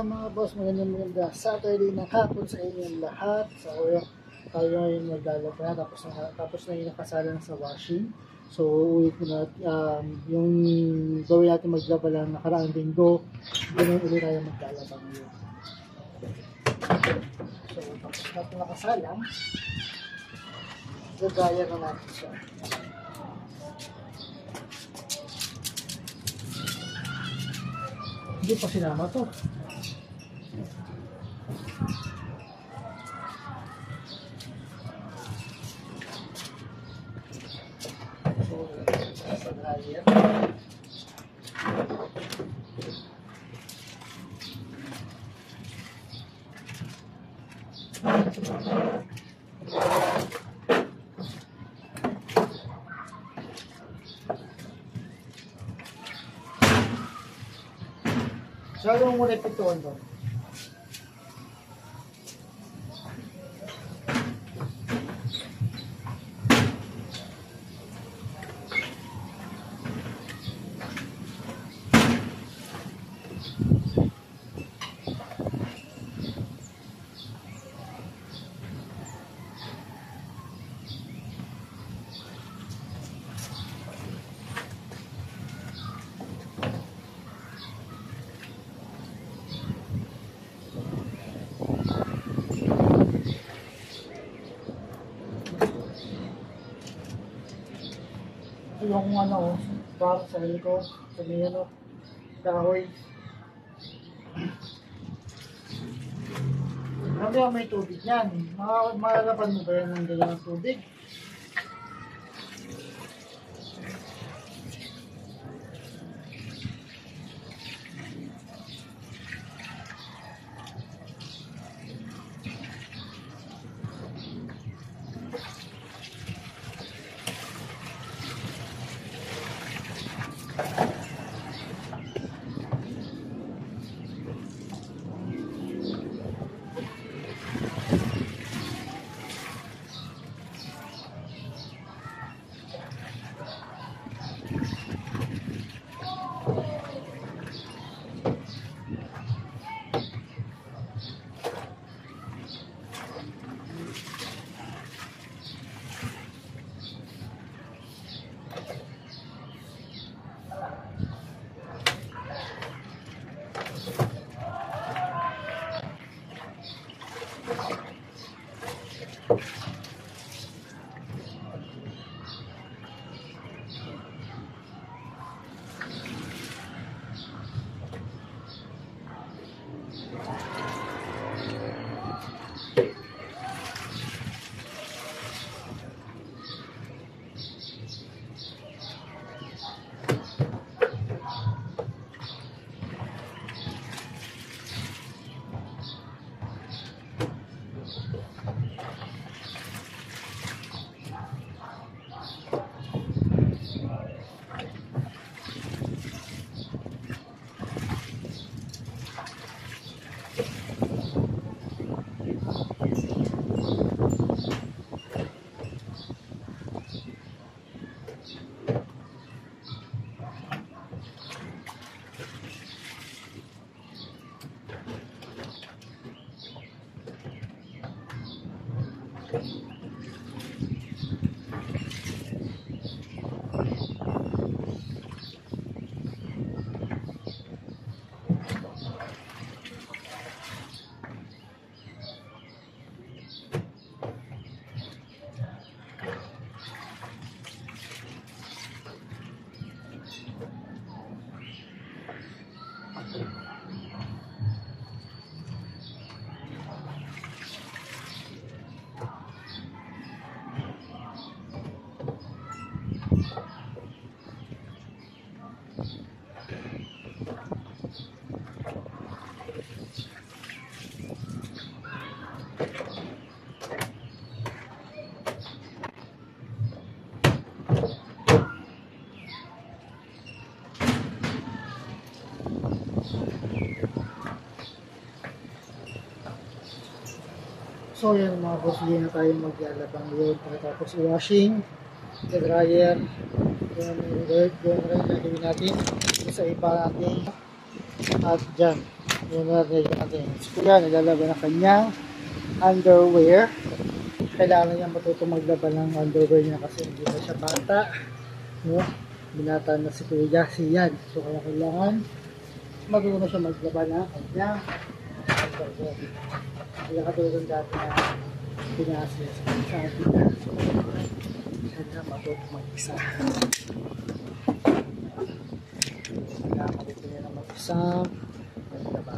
mga boss, maganda Saturday ng hapon sa inyong lahat. So tayo ngayon maglalaba tapos na yung nakasalang sa washing. So ulit ko na yung gawin natin maglaba lang nakaraang linggo, yun ulit tayo maglalaba ngayon. So tapos natin nakasalang, gagaya na natin siya. Hindi pa sinama to. So, sa dryer. So, ano mo repituan doon? Yung ano, para sa ko, sa may ano, kahoy. Sabi ako may tubig yan. Malalapan mo ba yan ng ganyan tubig? So yan mga boss, hindi na tayo maglalabang yun. Pagkatapos i-washing, i-dryer, yun rin na gawin natin sa iba natin at dyan. Yun natin. Si Kuya, nilalaban ng kanyang underwear. Kailangan niya matutong maglaban ng underwear niya kasi hindi na siya bata. No? Binata na si Kuya yan. So kaya kailangan matuto na siya maglaban ng kanyang underwear. Hindi na katulad dati na pinasa sa atin na. Siya na matuto mag-isa. Kailangan matuto niya na mag-isa. Diba?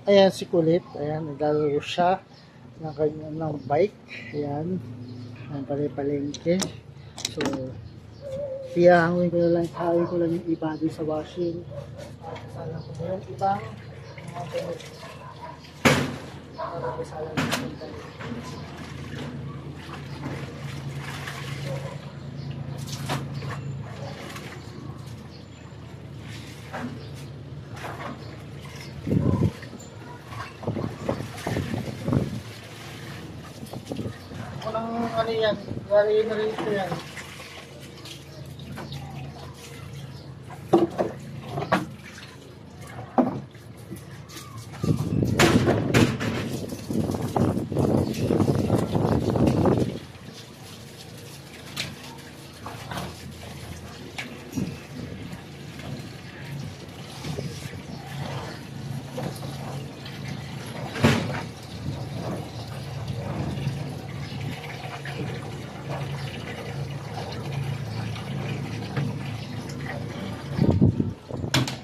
Ayan si Kulit, ayan, naglalaro siya ng kanyang ng bike, ayan, ang palengke. So, hihangin ko lang yung iba din sa washing. Kasala ko na yung ibang mga gamit. Para kasala na yung gamit. Ano yan? Lari na rin ito yan.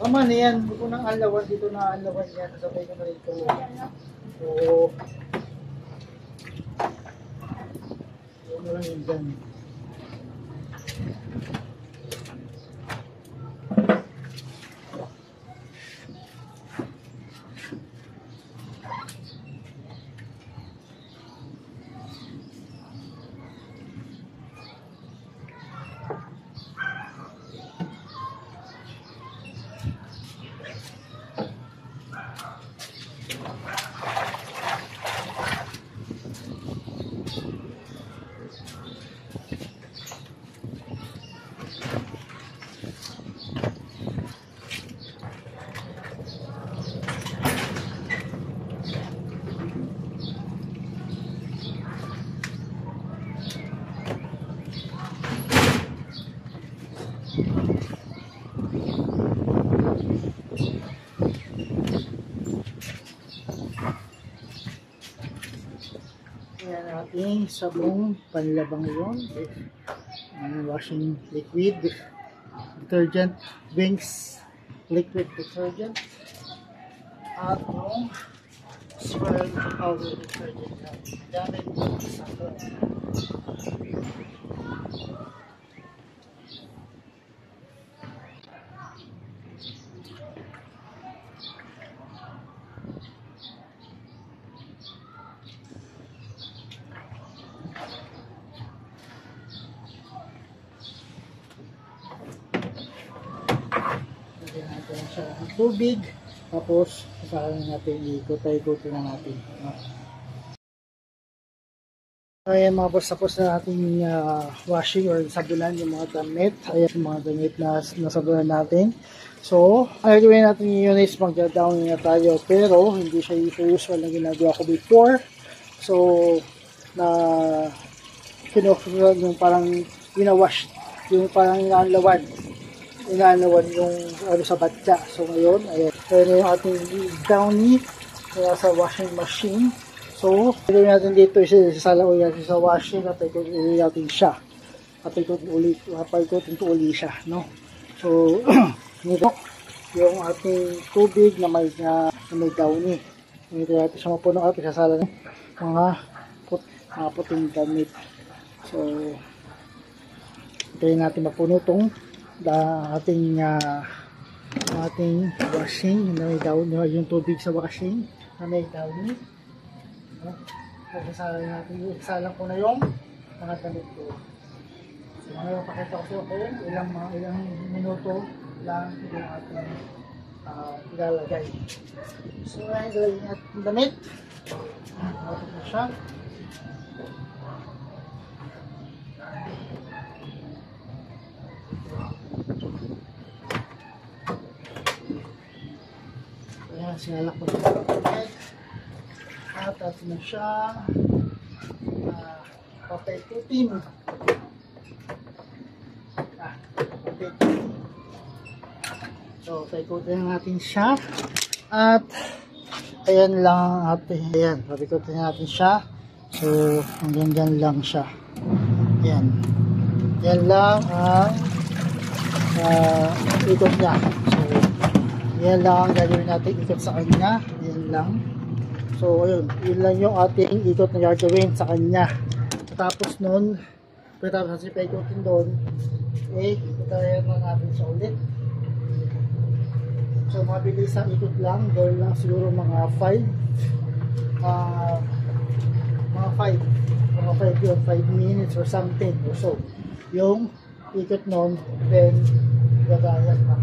Tama na yan. Huwag ko nang alawan dito na alawan yan. Sabay ko na rito. So, yun na lang yun dyan. Ayan ating sabong panlabang yun. Washing liquid, detergent, Winks liquid detergent. At yung swirl powder detergent. Gamit sa sabong. Lagyan natin siya ng tubig, tapos sasakalan natin, ikot-ikot na natin. Ayan mga boss, tapos na ating washing or sabunan yung mga damit. Ayan yung mga damit na nasabunan natin. So, ang gagawin natin yun is magda-down na tayo, pero hindi siya usual na ginagawa ko before. So, na kinukulan yung parang ginawash, yung parang inalawan yung ano sa batya. So ngayon, ayan yung ating downy sa washing machine. So, gawin natin dito, isasalawin natin sa washing at ikutin natin siya. At ikutin ulit siya, no? So, nito yung ating tubig na may downy. Nito natin siya mapuno at isasala ng mga puting damit. So, hintayin natin mapuno itong ating washing na may downy, yung tubig sa washing na may downy. Isasalang ko na yung mga damit ko. So, ngayon pakita ko po ilang minuto lang yung ating ilalagay. So, ngayon ilalagay natin yung damit. Nakapit na siya. Ayan, sinalak ko na. At atin na siya. Papaikutin. Papaikutin. So, paikutin natin siya. At, ayan lang atin. Ayan, papaikutin natin siya. So, hanggang dyan lang siya. Ayan. Yan lang ang ikot niya. So, yan lang ang gagawin natin ikot sa kanya. Yan lang. So, ayun. Yun lang yung ating ikot na gagawin sa kanya. Tapos nun, pagkatapos natin paikutin doon, itayan na natin siya ulit. So, mabilis ang ikot lang. Gawin lang siguro mga 5 minutes or something or so. Yung ikot nun, then gagayan na.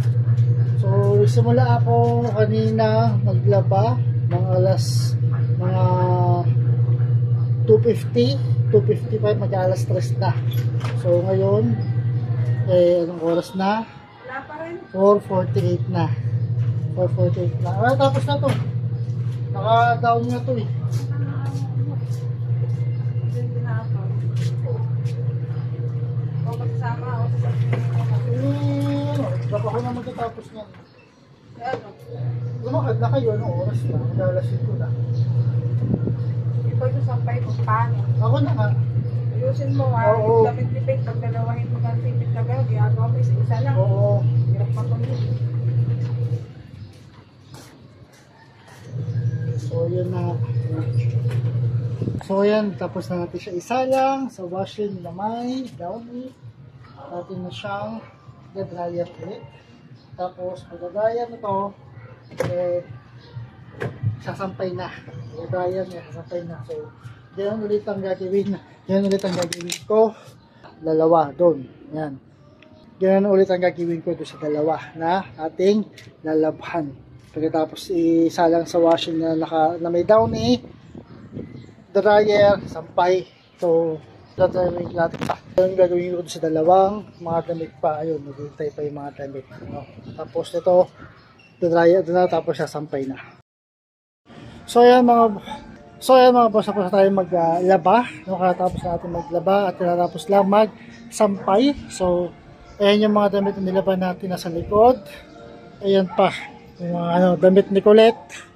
So, simula ako kanina maglaba ng alas mga 2:55, mag-alas 3 na. So, ngayon, anong oras na? 4:48 na. 4:48 na. Tapos na to. Naka-down na to eh. Baka na magtatapos niyan. Lumakad na kayo, anong oras na? Mag-alas 5 na. Ito yung sampay kung paano. Ako na nga. Ayusin mo ha, yung damit-lipit, pag dalawahin mo ng tipid na gano'n, ginagawa mo isa lang. Oo. Hirap pa kung yun. So, yun na. So, yan. Tapos na natin siya isa lang. Sa washing na may downy. Natin na siyang dryer ulit. Tapos, pag-dryer na to, sasampay na. Pag-dryer niya, sasampay na. So, ganyan ulit ang gagawin. Ganyan ulit ang gagawin ko. Dalawa, doon. Yan. Ganyan ulit ang gagawin ko doon sa dalawa na ating lalabhan. Pagkatapos isalang sa washing na may downy, dryer, sampay. So, dadalhin natin pa. Yung gagawin ko sa dalawang mga damit pa. Ayun, naghihintay pa yung mga damit. No? Tapos ito, dryer na, tapos sasampay na. So, ayan mga boss, tapos na tayo maglaba. No? Katapos natin maglaba at tapos lang magsampay. So, ayan yung mga damit na nilaban natin nasa likod. Ayan pa. Yung mga damit ni Colette.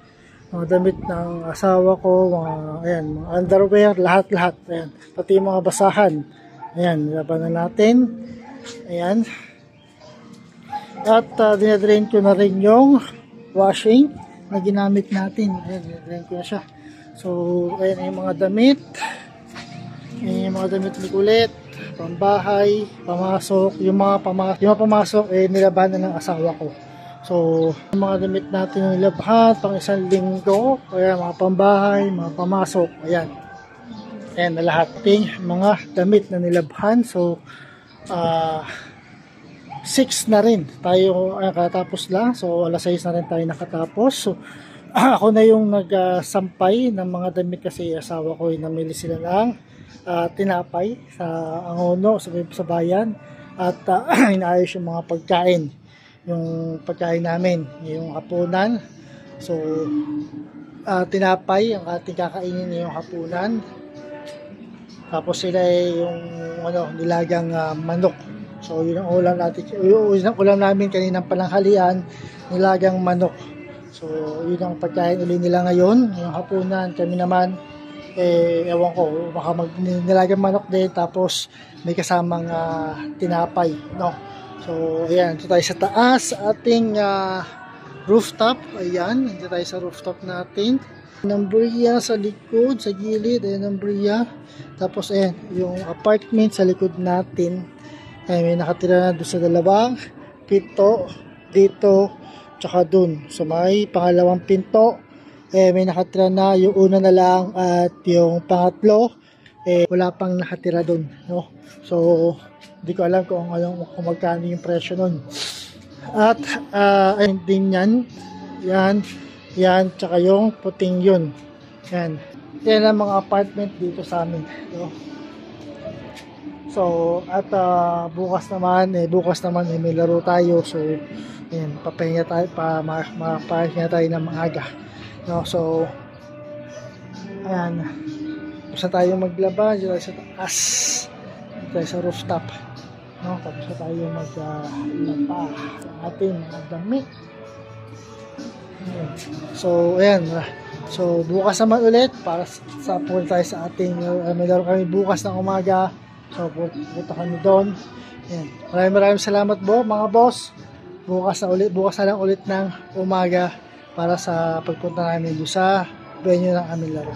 Mga damit ng asawa ko, mga underwear, lahat-lahat. Ayan, pati yung mga basahan. Ayan, labanan natin. Ayan. At dinadrain ko na rin yung washing na ginamit natin. Ayan, dinadrain ko na siya. So, ayan yung mga damit. Ayan yung mga damit ni Colette. Pambahay, pamasok. Yung mga pamasok, nilabanan ng asawa ko. So, yung mga damit natin na nilabhan, pang isang linggo, kaya mga pambahay, mga pamasok, ayan. Ayan na lahat ting mga damit na nilabhan. So, 6 na rin tayo katapos lang. So, alas 6 na rin tayo nakatapos. So, ako na yung nagsampay ng mga damit kasi asawa ko, namili sila ng tinapay sa Angono, sa bayan. At inaayos yung mga pagkain. Yung pagkain namin, yung hapunan. So, tinapay, ang ating kakainin yung hapunan. Tapos sila yung nilagang manok. So, yun ang ulam natin. Yun ang ulam namin kaninang pananghalian, nilagang manok. So, yun ang pagkain uli nila ngayon, yung hapunan. Kami naman, ewan ko, baka nilagang manok din. Tapos, may kasamang tinapay, no? So, ayan, ito tayo sa taas sa ating rooftop. Ayan, ito tayo sa rooftop natin. Numberia sa likod, sa gilid, ayan, numberia. Tapos, ayan, yung apartment sa likod natin. Ayan, may nakatira na doon sa dalawang pinto, dito, tsaka doon. So, may pangalawang pinto. May nakatira na, yung una na lang, at yung pangatlo, wala pang nakatira doon, no? So, hindi ko alam kung magkano yung presyo nun. At ayun din yan, tsaka yung puting yun. Yan ang mga apartment dito sa amin, no? So, at bukas naman may laro tayo. So, Ayan, papahinga tayo, mapahinga tayo ng maaga. No? So, ayan. Tapos na tayo maglaba, dito tayo sa taas. Dito tayo sa rooftop. No? Tapos na tayo maglaba ng ating mga damit. Ayan. So, ayan. So, bukas naman ulit para sa punta tayo sa ating, may laro kami bukas ng umaga. So, punta kami doon. Ayan. Maraming salamat po mga boss. Bukas na lang ulit ng umaga para sa pagpunta namin doon sa venue ng aming laro.